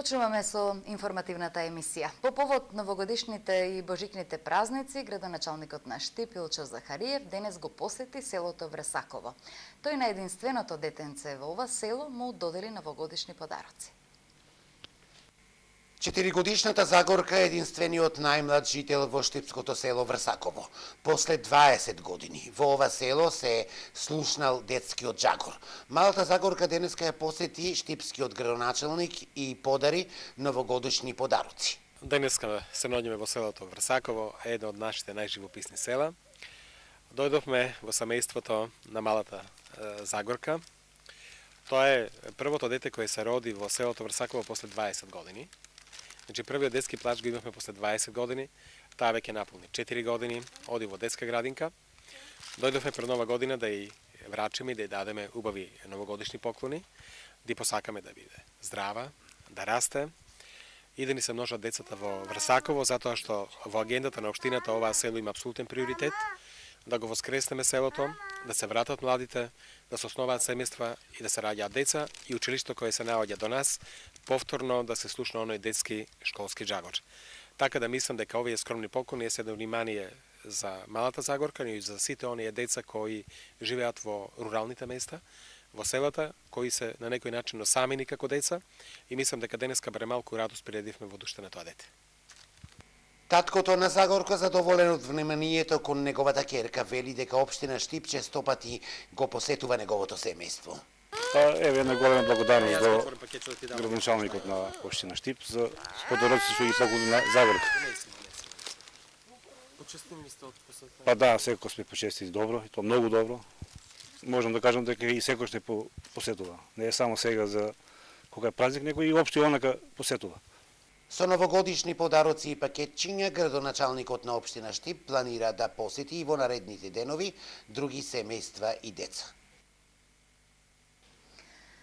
Почнуваме со информативната емисија. По повод новогодишните и божикните празници, градоначалникот на Штип Илчо Захариев денес го посети селото Врсаково. Тој на единственото детенце во ова село му додели новогодишни подароци. 4-годишната Загорка е единствениот најмлад жител во штипското село Врсаково. После 20 години во ова село се слушнал детскиот джагор. Малата Загорка денеска ја посети штипскиот градоначалник и подари новогодишни подароци. Денеска се наоѓаме во селото Врсаково, едно од нашите најживописни села. Дојдовме во семејството на малата Загорка. Тоа е првото дете кое се роди во селото Врсаково после 20 години. Значи, првиот детски плач го имавме после 20 години, таа веќе наполни 4 години, оди во детска градинка. Дојдовме пред нова година да ја врачиме и да ја дадеме убави новогодишни поклони, да посакаме да биде здрава, да расте и да ни се множат децата во Врсаково, затоа што во агендата на општината оваа село има апсолутен приоритет, да го воскреснеме селото, да се вратат младите, да се основаат семејства и да се раѓаат деца и училишто кое се наоѓа до нас, повторно да се слушна оној детски школски джагор. Така да мислам дека овие скромни поклони се да внимание за малата Загорка, но и за сите оние деца кои живеат во руралните места, во селата, кои се на некој начин осамени како деца и мислам дека денеска барем малку радост приредивме во душата на тоа дете. Таткото на Загорка, задоволен од вниманието кон неговата ќерка, вели дека општина Штип често пати го посетува неговото семејство. Еве една голема благодарност до градоначалникот на општина Штип за подароците што ги поклони на Загорка. Почестени сте од посета? Па да, секој сме почестени добро, и то многу добро. Можам да кажам дека и секој што посетува. Не е само сега за кога е празник, него и општо онака посетува. Со новогодишни подароци и пакетчиња, градоначалникот на општина Штип планира да посети и во наредните денови други семејства и деца.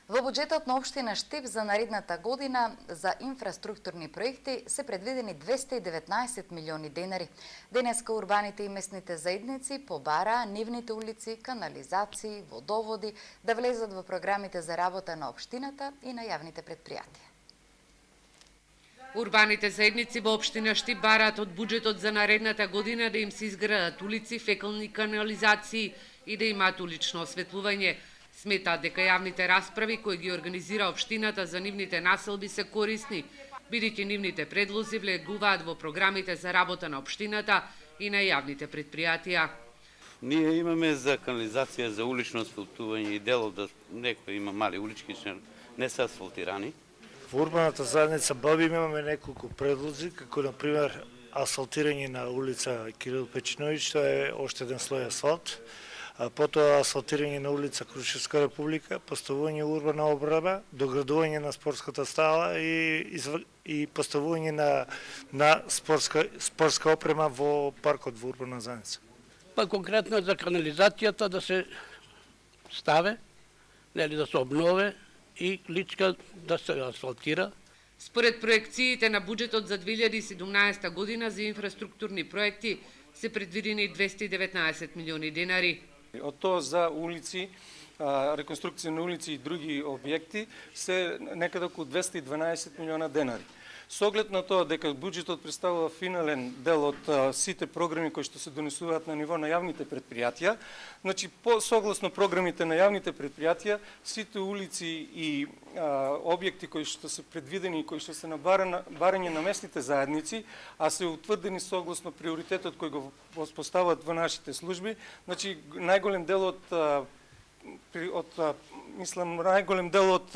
Во буџетот на општина Штип за наредната година за инфраструктурни проекти се предвидени 219 милиони денари. Денеска урбаните и местните заедници побараа нивните улици, канализации, водоводи да влезат во програмите за работа на општината и на јавните предпријатија. Урбаните заедници во општина Штип бараат од буџетот за наредната година да им се изградат улици, фекални канализации и да имаат улично осветлување. Сметаат дека јавните расправи кои ги организира општината за нивните населби се корисни, бидејќи нивните предлози влегуваат во програмите за работа на општината и на јавните предпријатија. Ние имаме за канализација, за улично асфалтување и дело да некои има мали улички што не се асфалтирани. Во урбаната заедница Бабим имаме неколку предлози, како например асфалтирање на улица Кирил Печиновиќ, тоа е уште еден слој асфалт, потоа асфалтирање на улица Крушевска република, поставување урбана обраба, доградување на спортската стала и поставување на спортска опрема во паркот во урбана заедница. Па конкретно за канализацијата да се ставе, нели да се обнове и личка да се асфалтира. Според проекциите на буџетот за 2017 година за инфраструктурни проекти се предвидени 219 милиони денари. Од тоа за улици, реконструкција на улици и други објекти се некаде околу 212 милиона денари. Со оглед на тоа дека буџетот представува финален дел од сите програми кои што се донесуваат на ниво на јавните предпријатија, значи согласно програмите на јавните предпријатија, сите улици и објекти кои што се предвидени и кои што се на барање на местните заедници, а се утврдени согласно приоритетот кој го воспостават во нашите служби, значи најголем дел од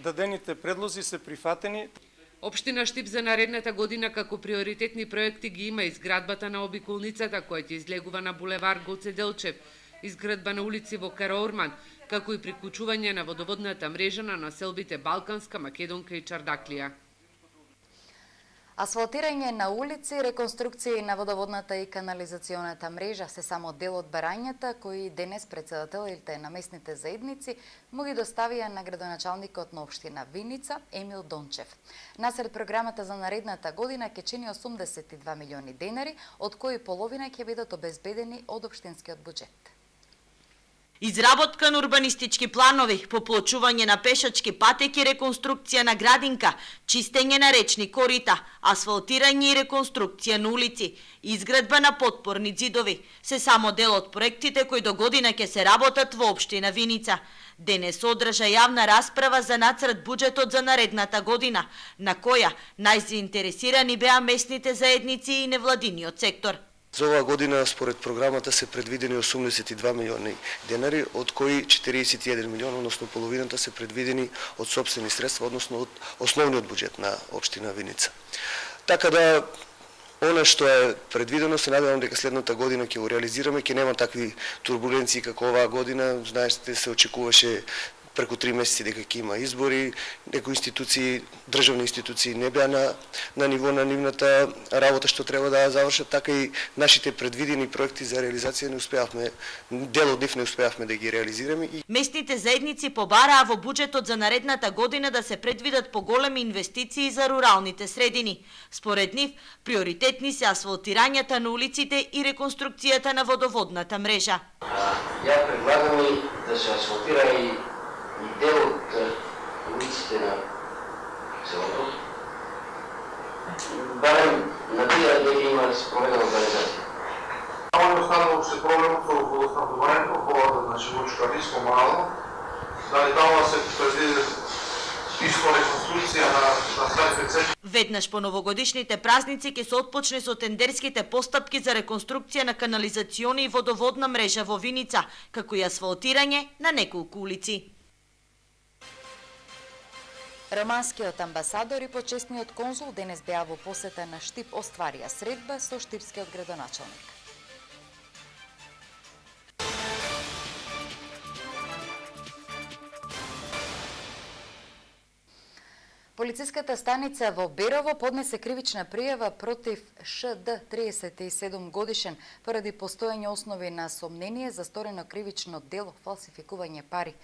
дадените предлози се прифатени. Општина Штип за наредната година како приоритетни проекти ги има изградбата на обиколницата која ќе излегува на булевар Гоце Делчев, изградба на улици во Караорман, како и приклучување на водоводната мрежа на населбите Балканска, Македонка и Чардаклија. Асфалтирање на улици, реконструкција на водоводната и канализационата мрежа се само дел од барањата кои денес претседателите на местните заедници му ги доставија на градоначалникот на општина Виница Емил Дончев. Насред програмата за наредната година ќе чини 82 милиони денари, од кои половина ќе бидат обезбедени од општинскиот буџет. Изработка на урбанистички планови, поплочување на пешачки патеки, реконструкција на градинка, чистење на речни корита, асфалтирање и реконструкција на улици, изградба на подпорни ѕидови, се само дел од проектите кои до година ќе се работат во општина Виница. Денес одржа јавна расправа за нацрт буџетот за наредната година, на која најзаинтересирани беа местните заедници и невладиниот сектор. За оваа година, според програмата, се предвидени 82 милиони денари, од кои 41 милиона, односно половината, се предвидени од сопствени средства, односно од основниот буџет на општина Виница. Така да, она што е предвидено, се надевам дека следната година ќе го реализираме, ќе нема такви турбуленции како оваа година. Знаете, се очекуваше преку 3 месеци дека ќе има избори, некои институции, државни институции не беа на ниво на нивната работа што треба да ја завршат, така и нашите предвидени проекти за реализација не успеавме, дел од нив не успеавме да ги реализираме. Местните заедници побараа во буџетот за наредната година да се предвидат поголеми инвестиции за руралните средини. Според нив, приоритетни се асфалтирањата на улиците и реконструкцијата на водоводната мрежа. Ја предлагам и да се асфалтира и дел од улиците на селото. Барем на тие дека има да се проведе организација. Оно останало се проблемот со водоснабдувањето во Лучка Риско мало. Дали таму се предвиди исто реконструкција на старите цепи. Веднаш по новогодишните празници ќе се отпочне со тендерските постапки за реконструкција на канализациони и водоводна мрежа во Виница, како и асфалтирање на неколку улици. Романскиот амбасадор и почесниот конзул денес беа во посета на Штип, остварија средба со штипскиот градоначалник. Полициската станица во Берово поднесе кривична пријава против ШД, 37 годишен, поради постојање основи на сомнение за сторено кривично дело фалсификување пари.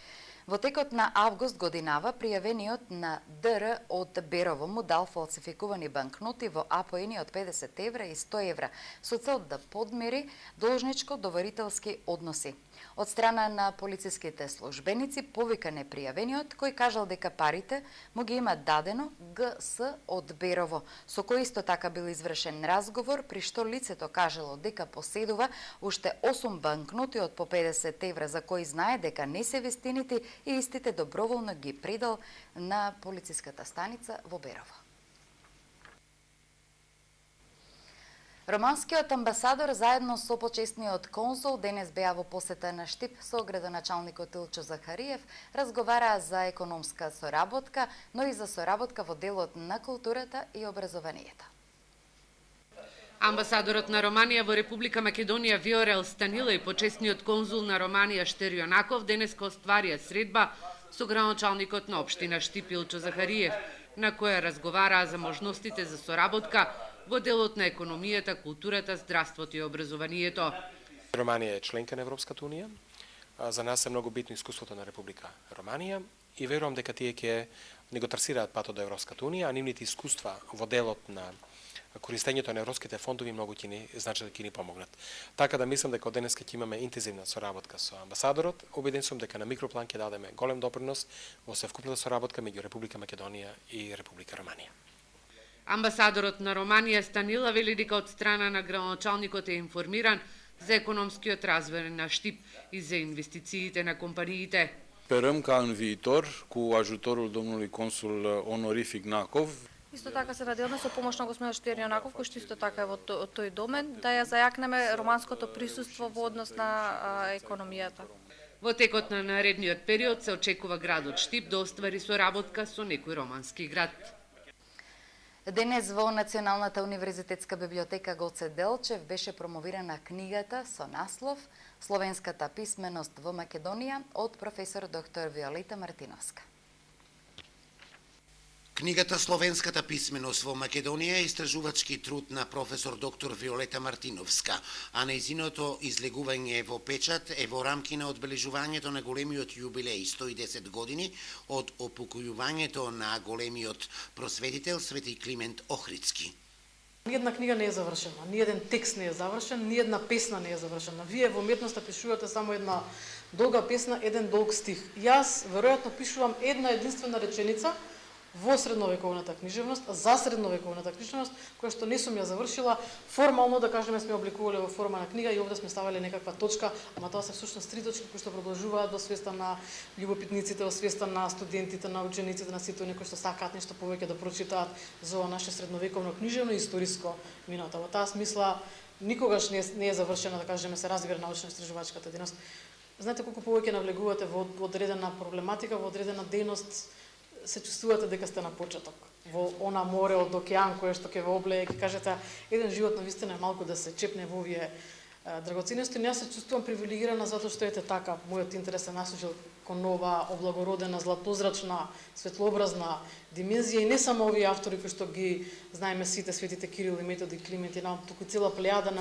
Во текот на август годинава, пријавениот на ДР од Берово му дал фалсификувани банкноти во апоени од 50 евра и 100 евра, со цел да подмири должничко-доверителски односи. Од страна на полициските службеници повика непријавениот, кој кажал дека парите му ги има дадено ГС од Берово, со кој исто така бил извршен разговор, при што лицето кажало дека поседува уште 8 банкноти од по 50 евра, за кои знае дека не се вистините и истите доброволно ги предал на полициската станица во Берово. Романскиот амбасадор заедно со почесниот конзул денес беа во посета на Штип со градоначалникот Илчо Захариев, разговараа за економска соработка, но и за соработка во делот на културата и образованието. Амбасадорот на Романија во Република Македонија Виорел Станила и почесниот конзул на Романија Штерио Наков денеска остварија средба со градоначалникот на општина Штип Илчо Захариев, на која разговараа за можностите за соработка во делот на економијата, културата, здравството и образованието. Романија е членка на Европската унија. За нас е многу битно искуството на Република Романија и верувам дека тие ќе не го трасираат патот до Европската унија, а нивните искуства во делот на користењето на европските фондови многу ќе ни значат да ќе ни помогнат. Така да мислам дека од денеска ќе имаме интензивна соработка со амбасадорот. Убеден сум дека на микроплан ќе дадеме голем допринос во севкупната соработка меѓу Република Македонија и Република Романија. Амбасадорот на Романија Станила вели дека од страна на градоначалникот е информиран за економскиот развој на Штип и за инвестициите на компаниите. Sperăm ca în viitor, cu ajutorul domnului consul onorific Nakov. Исто така се надеваме со помош на господинот Штерио Наков, кој што исто така е во тој домен, да ја зајакнеме романското присуство во однос на економијата. Во текот на наредниот период се очекува градот Штип да оствари соработка со некој романски град. Денес во Националната универзитетска библиотека Гоце Делчев беше промовирана книгата со наслов Словенската писменост во Македонија од професор доктор Виолета Мартиновска. Книгата Словенската писменост во Македонија е истражувачки труд на професор доктор Виолета Мартиновска, а нејзиното излегување во печат е во рамки на одбележувањето на големиот јубилеј 110 години од опокојувањето на големиот просветител Свети Климент Охридски. Ниедна книга не е завршена, ниеден текст не е завршен, ниедна песна не е завршена. Вие во уметноста пишувате само една долга песна, еден долг стих. Јас веројатно пишувам една единствена реченица во средновековната книжевност, за средновековната книжевност, која што не сум ја завршила, формално да кажеме сме обликувале во форма на книга и овде сме ставале некаква точка, ама тоа се всушност 3 точки кои што продолжуваат во свеста на љубопитниците, во свеста на студентите, на учениците, на сите оние кои што сакаат нешто повеќе да прочитаат за ова наше средновековно книжевно и историско минато. Во таа смисла никогаш не е завршена, да кажеме, се развива научно-истражувачката дејност. Знаете колку повеќе навлегувате во одредена проблематика, во одредена дејност, се чувствувате дека сте на почеток. Во она море од океан кое што ќе ве облее, ќе кажете, еден живот на вистина е малку да се чепне во овие драгоценности. Јас се чувствувам привилегирана затоа што ете така, мојот интерес се насочил кон нова облагородена, златозрачна, светлообразна димензија и не само овие автори кои што ги знаеме сите, светите Кирил и Методи, Климент и туку цела плејада на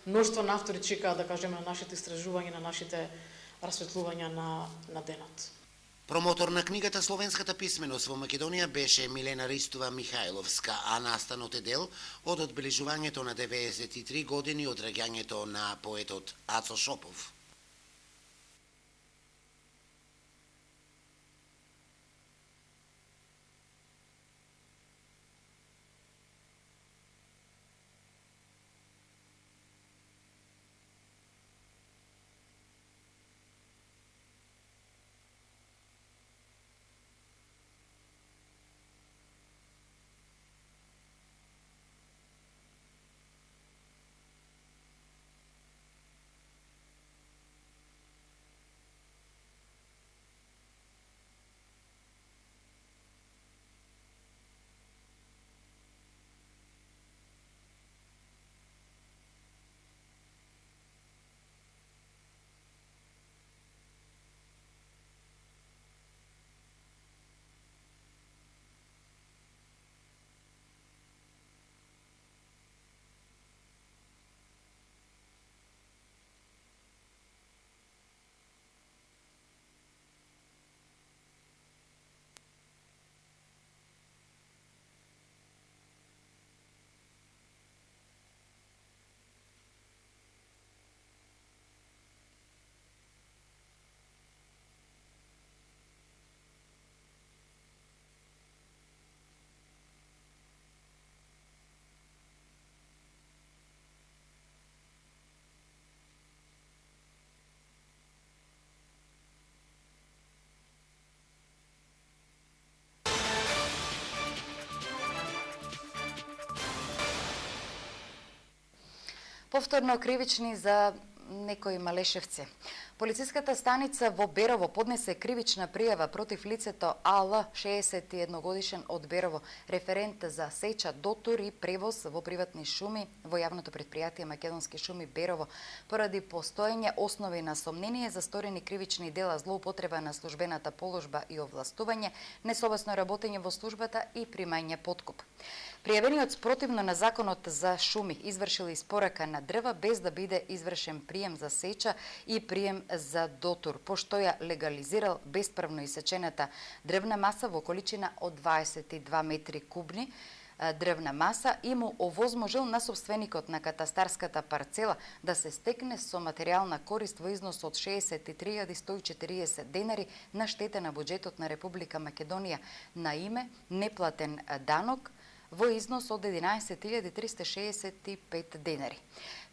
мноштво на автори чекаат, да кажеме, на нашите истражувања, на нашите расветлувања на денот. Промотор на книгата Словенската писменост во Македонија беше Милена Ристова Михајловска, а настанот е дел од одбележувањето на 93 години од раѓањето на поетот Ацо Шопов. Повторно кривични за некои малешевци. Полициската станица во Берово поднесе кривична пријава против лицето АЛ, 61 годишен од Берово, референт за сеча, дотур и превоз во приватни шуми во јавното претпријатие Македонски шуми Берово, поради постоење основи на сомнение за сторени кривични дела, злоупотреба на службената положба и овластување, несовесно работење во службата и примање подкуп. Пријавениот спротивно на законот за шуми извршил испорака на дрва без да биде извршен прием за сеча и прием за дотур, пошто ја легализирал бесправно исечената дрвна маса во количина од 22 метри кубни дрвна маса и му овозможил на собственикот на катастарската парцела да се стекне со материјална корист во износ од 63.140 денари на штета на буџетот на Република Македонија на име неплатен данок во износ од 11.365 денари.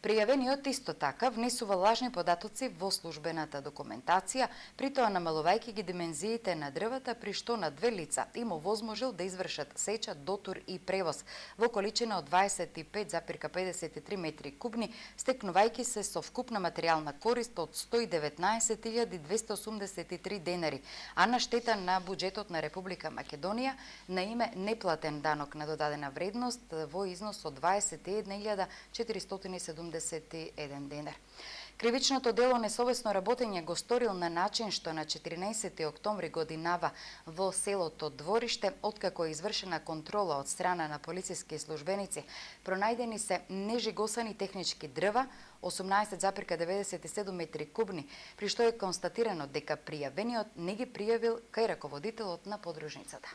Пријавениот исто така внесува лажни податоци во службената документација, при тоа намалувајќи ги димензиите на дрвата, при што на две лица им овозможил да извршат сеча, дотур и превоз во количина од 25,53 метри кубни, стекнувајќи се со вкупна материјална корист од 119.283 денари, а на штета на буџетот на Република Македонија на име неплатен данок на додадена вредност во износ од 21.471 денар. Кривичното дело несовесно работење го сторил на начин што на 14. октомври годинава во селото Двориште, откако е извршена контрола од страна на полициски службеници, пронајдени се нежигосани технички дрва, 18,97 метри кубни, при што е констатирано дека пријавениот не ги пријавил кај раководителот на подружницата.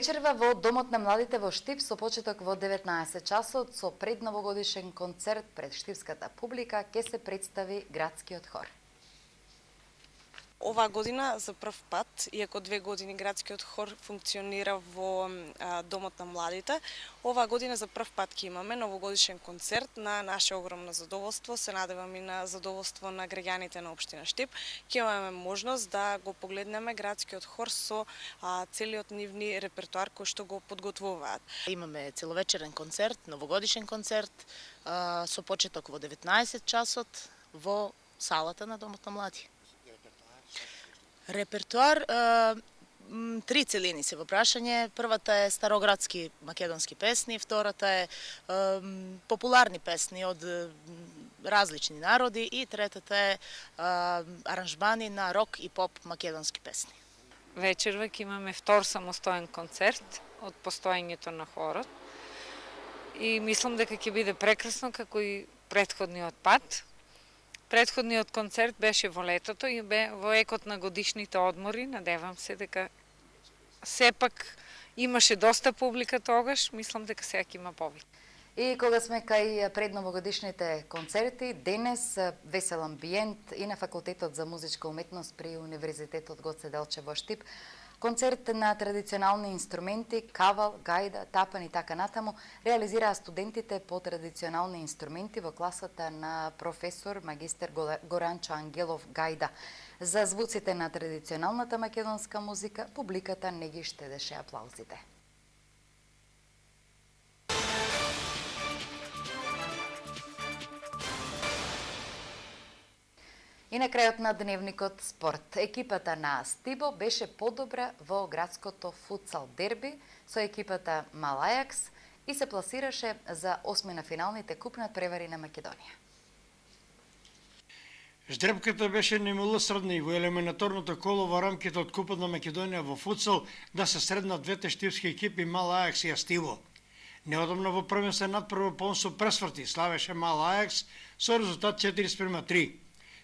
Вечерва во Домот на младите во Штип со почеток во 19 часот со предновогодишен концерт пред штипската публика ќе се представи градскиот хор. Оваа година за прв пат, иако 2 години градскиот хор функционира во Домот на младите, оваа година за прв пат ќе имаме новогодишен концерт на наше огромно задоволство, се надевам и на задоволство на граѓаните на општина Штип. Ќе имаме можност да го погледнеме градскиот хор со целиот нивни репертоар кој што го подготвуваат. Имаме целовечерен концерт, новогодишен концерт со почеток во 19 часот во салата на Домот на млади. Репертоар, 3 целини се во прашање. Првата е староградски македонски песни, втората е популарни песни од различни народи и третата е аранжмани на рок и поп македонски песни. Вечерва ќе имаме втор самостоен концерт од постоењето на хорот и мислам дека ќе биде прекрасно како и претходниот пат. Предходниот концерт беше во летото и бе во екот на годишните одмори. Надевам се дека сепак имаше доста публика тогаш, мислам дека сега ќе има повеќе. И кога сме кај предновогодишните концерти, денес весел амбиент и на Факултетот за музичка уметност при Универзитетот Гоце Делчев во Штип. Концерт на традиционални инструменти, кавал, гајда, тапан и така натаму, реализираа студентите по традиционални инструменти во класата на професор магистер Горанчо Ангелов гајда. За звуците на традиционалната македонска музика, публиката не ги штедеше аплаузите. И на крајот на дневникот спорт. Екипата на Стибо беше подобра во градското футсал дерби со екипата Мал Ајакс и се пласираше за осмина финалните куп надпревари на Македонија. Ждребката беше немилосредна и во елиминаторното коло во рамките од Купот на Македонија во футсал да се среднат двете штипски екипи Мал Ајакс и Астиво. Неодамна во првенствен надпрво Понсо пресврти славеше Мал Ајакс со резултат 4:3.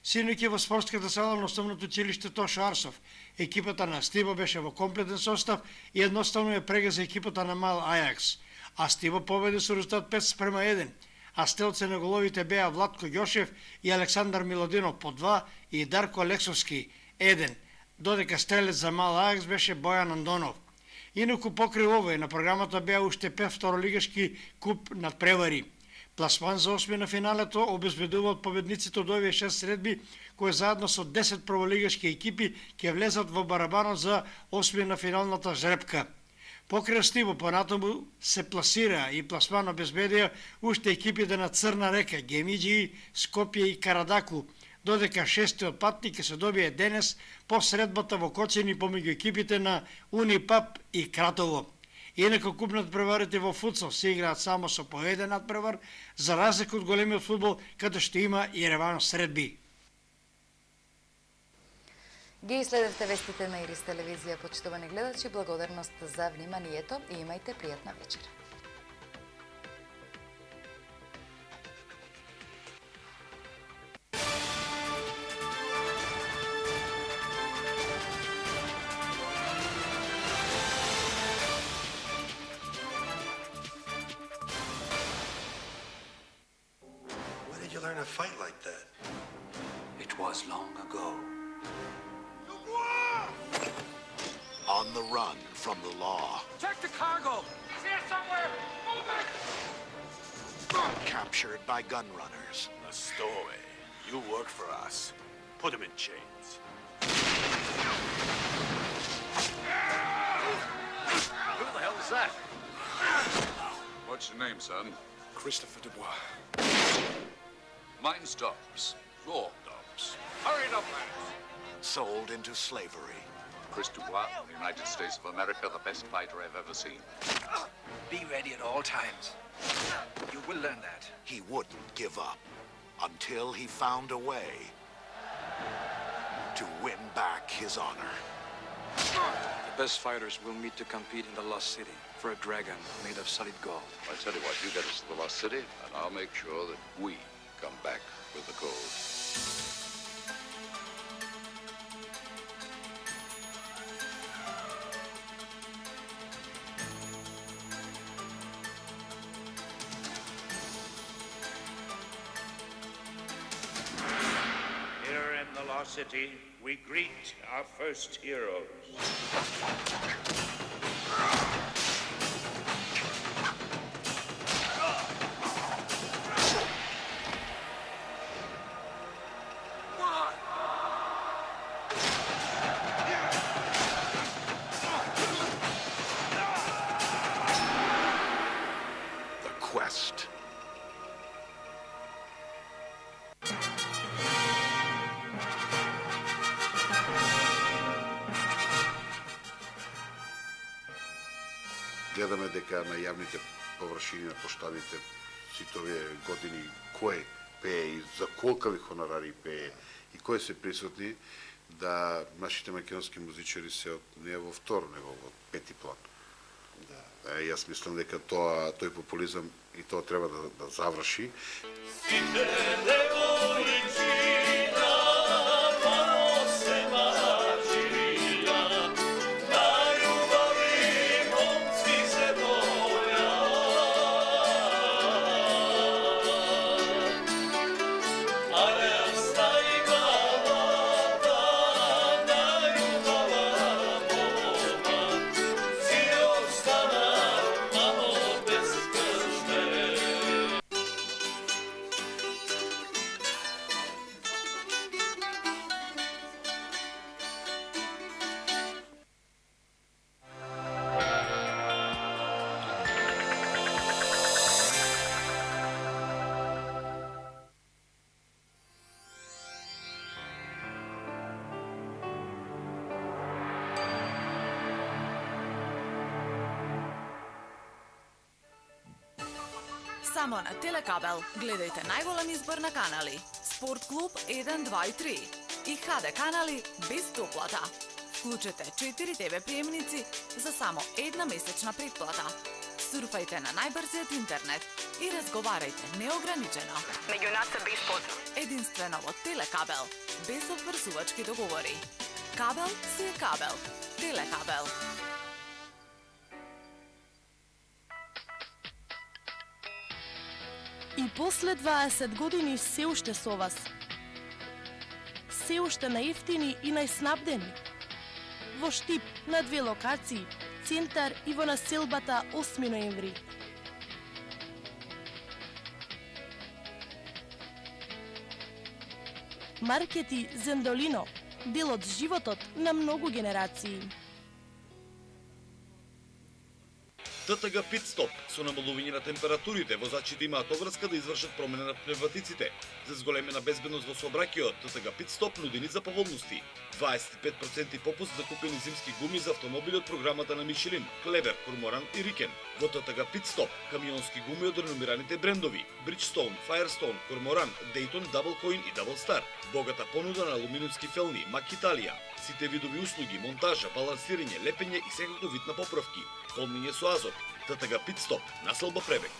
Синоќи во спортската сала на основното училиште Тошо Арсов, екипата на Стиво беше во комплетен состав и едноставно ја прегаза екипата на Мал Ајакс. А Стиво победи со резултат 5:1, а стрелци на головите беа Владко Јошев и Александар Милодинов по 2 и Дарко Алексовски 1, додека стрелец за Мал Ајакс беше Бојан Андонов. Инаку покри овој на програмата беа уште 5 второлигашки куп надпревари. Пласман за осмина финалето обезбедуваат победниците од овие 6 средби, кои заедно со 10 прволигашки екипи ќе влезат во барабанот за осмина финалната жребка. Покрај Стиво понатаму се пласира и пласман обезбедија уште екипите на Црна река, Гемиџи, Скопје и Карадаку, додека шестиот патник ќе се добие денес по средбата во Кочени помеѓу екипите на Унипап и Кратово. Инаку куп надпреварите во футсал се играат само со по еден надпревар, за разлика од големиот фудбал, каде што има и реванш средби. Ги следевте вестите на Ирис телевизија, почитувани гледачи, благодарност за вниманието и имајте пријатна вечер. Learn a fight like that? It was long ago. On the run from the law. Check the cargo! He's here somewhere! Move it! Captured by gun runners. A stowaway. You work for us. Put him in chains. Who the hell is that? What's your name, son? Christopher Dubois. Mine's Dobbs. Your Dobbs. Hurry it up, lads. Sold into slavery. Chris Dubois, United States of America, the best fighter I've ever seen. Be ready at all times. You will learn that. He wouldn't give up until he found a way to win back his honor. The best fighters will meet to compete in the Lost City for a dragon made of solid gold. I tell you what, you get us to the Lost City, and I'll make sure that we come back with the gold. City, we greet our first heroes. The quest. Гледаме дека на јавните површини на поштадите сите овие години кој пее и за колкави хонорари пее и кои се присутни, да нашите македонски музичари се не во втор, него во пети план. Да. Јас мислам дека тој популизам и тоа треба да заврши. Сите девојчи на поносе мачија, на љубави момци се боја. Але остаи главата на љубава мома, си остана мало без крште. Само на Телекабел гледајте најголем избор на канали, Спорт клуб 1, 2 и 3 и ХД канали без доплата. Вклучете 4 ТВ приемници за само една месечна предплата. Сурфајте на најбрзиот интернет и разговарајте неограничено. Меѓу нас е бесплатно. Единствено во Телекабел, без обврзувачки договори. Кабел си е кабел. Телекабел. И после 20 години се уште со вас. Се уште најефтини и најснабдени. Во Штип на 2 локации, центар и во населбата 8 ноември. Маркети Зендолино, дел од животот на многу генерации. ТТГ Питстоп со намалување на температурите, возачите имаат обврска да извршат промена на пневматиците. За зголемена безбедност во сообраќајот, ТТГ Питстоп нуди незаповолности. 25% попуст за купени зимски гуми за автомобили од програмата на Мишелин, Клевер, Корморан и Рикен. Во ТТГ Питстоп, камионски гуми од реномираните брендови Bridgestone, Firestone, Корморан, Dayton, Double Coin и Double Star. Богата понуда на алуминиумски фелни, Мак Италија. Сите видови услуги, монтажа, балансирање, лепење и секако вид на поправки. Полнење со азот. ТТГ Питстоп, населба Пребег.